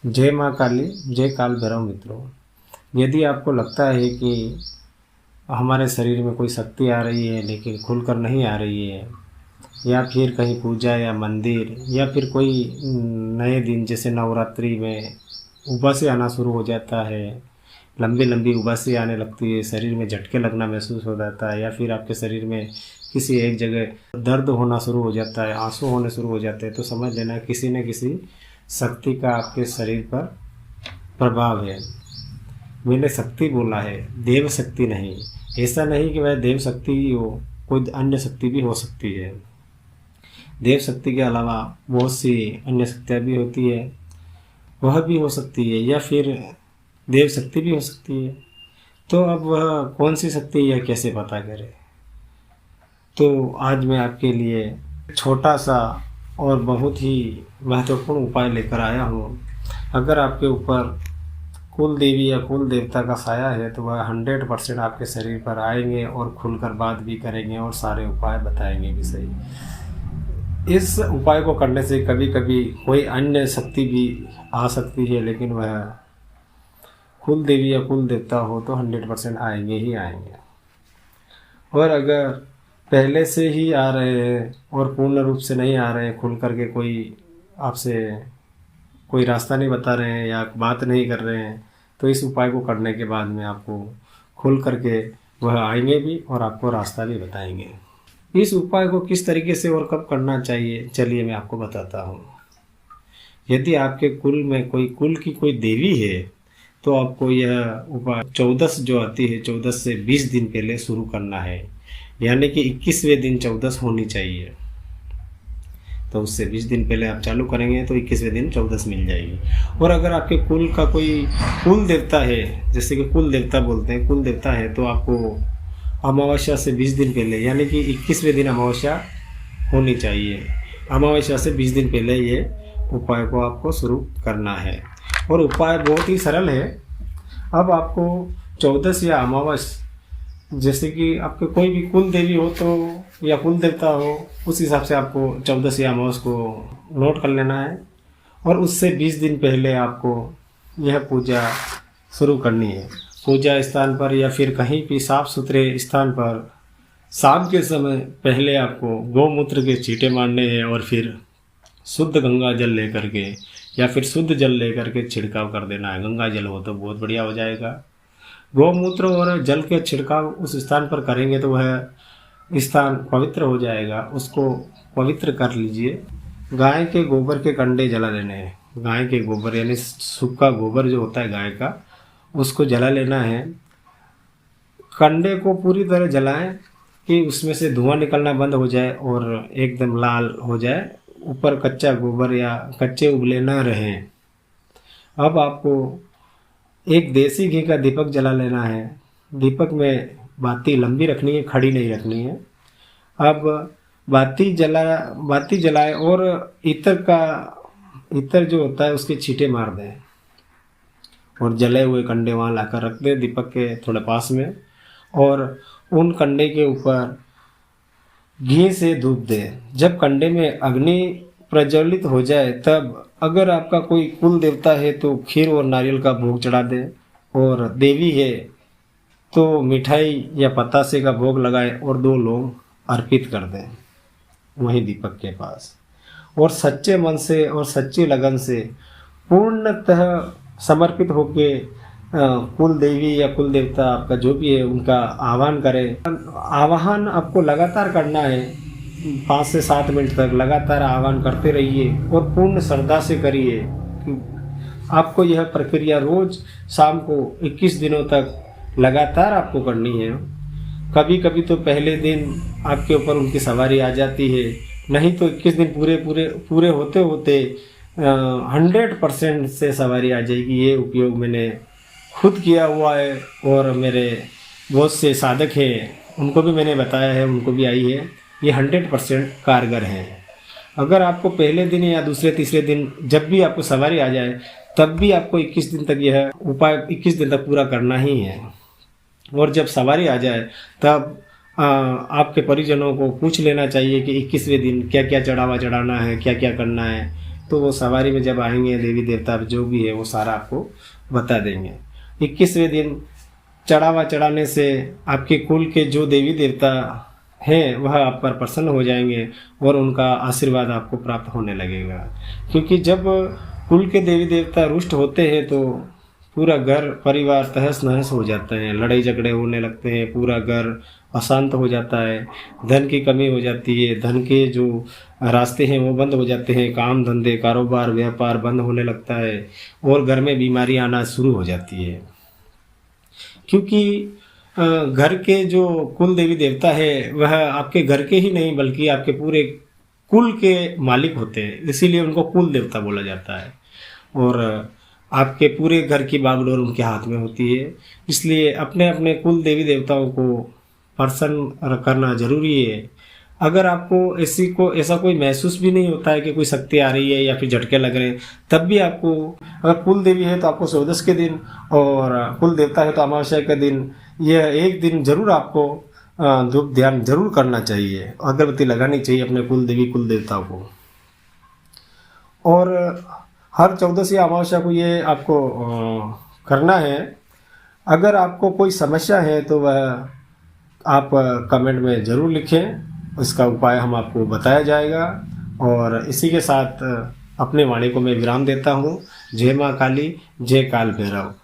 जय माँ काली, जय काल भैरव मित्रों। यदि आपको लगता है कि हमारे शरीर में कोई शक्ति आ रही है लेकिन खुलकर नहीं आ रही है, या फिर कहीं पूजा या मंदिर या फिर कोई नए दिन जैसे नवरात्रि में उबासी आना शुरू हो जाता है, लंबी लंबी उबासी आने लगती है, शरीर में झटके लगना महसूस हो जाता है, या फिर आपके शरीर में किसी एक जगह दर्द होना शुरू हो जाता है, आंसू होने शुरू हो जाते हैं, तो समझ लेना किसी न किसी शक्ति का आपके शरीर पर प्रभाव है। मैंने शक्ति बोला है, देव शक्ति नहीं। ऐसा नहीं कि वह देव शक्ति ही हो, कोई अन्य शक्ति भी हो सकती है। देव शक्ति के अलावा बहुत सी अन्य शक्तियाँ भी होती है, वह भी हो सकती है, या फिर देव शक्ति भी हो सकती है। तो अब वह कौन सी शक्ति है यह कैसे पता करें? तो आज मैं आपके लिए छोटा सा और बहुत ही महत्वपूर्ण उपाय लेकर आया हूँ। अगर आपके ऊपर कुल देवी या कुल देवता का साया है तो वह 100% आपके शरीर पर आएंगे और खुलकर बात भी करेंगे और सारे उपाय बताएंगे भी सही। इस उपाय को करने से कभी कभी कोई अन्य शक्ति भी आ सकती है, लेकिन वह कुल देवी या कुल देवता हो तो 100% आएंगे ही आएंगे। और अगर पहले से ही आ रहे हैं और पूर्ण रूप से नहीं आ रहे हैं, खुल करके कोई आपसे कोई रास्ता नहीं बता रहे हैं या बात नहीं कर रहे हैं, तो इस उपाय को करने के बाद में आपको खुल करके वह आएंगे भी और आपको रास्ता भी बताएंगे। इस उपाय को किस तरीके से और कब करना चाहिए, चलिए मैं आपको बताता हूँ। यदि आपके कुल में कुल की कोई देवी है तो आपको यह उपाय 14 जो आती है 14 से 20 दिन पहले शुरू करना है, यानी कि 21वें दिन 14 होनी चाहिए। तो उससे 20 दिन पहले आप चालू करेंगे तो 21वें दिन 14 मिल जाएगी। और अगर आपके कुल का कोई कुल देवता है, जैसे कि कुल देवता बोलते हैं, कुल देवता है, तो आपको अमावस्या से 20 दिन पहले यानी कि 21वें दिन अमावस्या होनी चाहिए। अमावस्या से 20 दिन पहले ये उपाय को आपको शुरू करना है। और उपाय बहुत ही सरल है। अब आपको 14 या अमावस, जैसे कि आपके कोई भी कुल देवी हो तो या कुल देवता हो, उस हिसाब से आपको 14 या अमावस को नोट कर लेना है। और उससे 20 दिन पहले आपको यह पूजा शुरू करनी है। पूजा स्थान पर या फिर कहीं भी साफ सुथरे स्थान पर शाम के समय पहले आपको गौमूत्र के छींटे मारने हैं और फिर शुद्ध गंगा जल लेकर के या फिर शुद्ध जल लेकर के छिड़काव कर देना है। गंगा जल हो तो बहुत बढ़िया हो जाएगा। गौमूत्र और जल के छिड़काव उस स्थान पर करेंगे तो वह स्थान पवित्र हो जाएगा। उसको पवित्र कर लीजिए। गाय के गोबर के कंडे जला लेने हैं। गाय के गोबर यानी सूखा गोबर जो होता है गाय का, उसको जला लेना है। कंडे को पूरी तरह जलाएं कि उसमें से धुआं निकलना बंद हो जाए और एकदम लाल हो जाए। ऊपर कच्चा गोबर या कच्चे उबले न रहें। अब आपको एक देसी घी का दीपक जला लेना है। दीपक में बाती लंबी रखनी है, खड़ी नहीं रखनी है। अब बाती जलाए और इतर जो होता है उसके छींटे मार दें और जले हुए कंडे वहाँ लाकर रख दें दीपक के थोड़े पास में। और उन कंडे के ऊपर घी से धूप दें। जब कंडे में अग्नि प्रज्वलित हो जाए तब अगर आपका कोई कुल देवता है तो खीर और नारियल का भोग चढ़ा दें, और देवी है तो मिठाई या पतासे का भोग लगाएं और 2 लौंग अर्पित कर दें वहीं दीपक के पास। और सच्चे मन से और सच्ची लगन से पूर्णतः समर्पित होके कुल देवी या कुल देवता आपका जो भी है उनका आह्वान करें। आह्वान आपको लगातार करना है, 5 से 7 मिनट तक लगातार आह्वान करते रहिए और पूर्ण श्रद्धा से करिए। आपको यह प्रक्रिया रोज शाम को 21 दिनों तक लगातार आपको करनी है। कभी कभी तो पहले दिन आपके ऊपर उनकी सवारी आ जाती है, नहीं तो 21 दिन पूरे होते होते 100% से सवारी आ जाएगी। ये उपयोग मैंने खुद किया हुआ है और मेरे बहुत से साधक हैं उनको भी मैंने बताया है, उनको भी आई है। ये 100% कारगर है। अगर आपको पहले दिन या दूसरे तीसरे दिन जब भी आपको सवारी आ जाए तब भी आपको 21 दिन तक यह उपाय 21 दिन तक पूरा करना ही है। और जब सवारी आ जाए तब आपके परिजनों को पूछ लेना चाहिए कि 21वें दिन क्या क्या चढ़ावा चढ़ाना है, क्या क्या करना है। तो वो सवारी में जब आएंगे देवी देवता जो भी है वो सारा आपको बता देंगे। 21वें दिन चढ़ावा चढ़ाने से आपके कुल के जो देवी देवता हैं वह आप पर प्रसन्न हो जाएंगे और उनका आशीर्वाद आपको प्राप्त होने लगेगा। क्योंकि जब कुल के देवी देवता रुष्ट होते हैं तो पूरा घर परिवार तहस नहस हो जाता है, लड़ाई झगड़े होने लगते हैं, पूरा घर अशांत हो जाता है, धन की कमी हो जाती है, धन के जो रास्ते हैं वो बंद हो जाते हैं, काम धंधे कारोबार व्यापार बंद होने लगता है और घर में बीमारी आना शुरू हो जाती है। क्योंकि घर के जो कुल देवी देवता है वह आपके घर के ही नहीं बल्कि आपके पूरे कुल के मालिक होते हैं, इसीलिए उनको कुल देवता बोला जाता है। और आपके पूरे घर की बागडोर उनके हाथ में होती है, इसलिए अपने अपने कुल देवी देवताओं को प्रसन्न करना जरूरी है। अगर आपको ऐसा कोई महसूस भी नहीं होता है कि कोई शक्ति आ रही है या फिर झटके लग रहे हैं, तब भी आपको, अगर कुल देवी है तो आपको 14 के दिन और कुल देवता है तो अमावस्या के दिन, यह एक दिन जरूर आपको धूप ध्यान जरूर करना चाहिए, अगरबत्ती लगानी चाहिए अपने कुल देवी कुल देवताओं को। और हर 14 या अमावस्या को ये आपको करना है। अगर आपको कोई समस्या है तो वह आप कमेंट में ज़रूर लिखें, इसका उपाय हम आपको बताया जाएगा। और इसी के साथ अपने वाणी को मैं विराम देता हूँ। जय माँ काली, जय काल भैरव।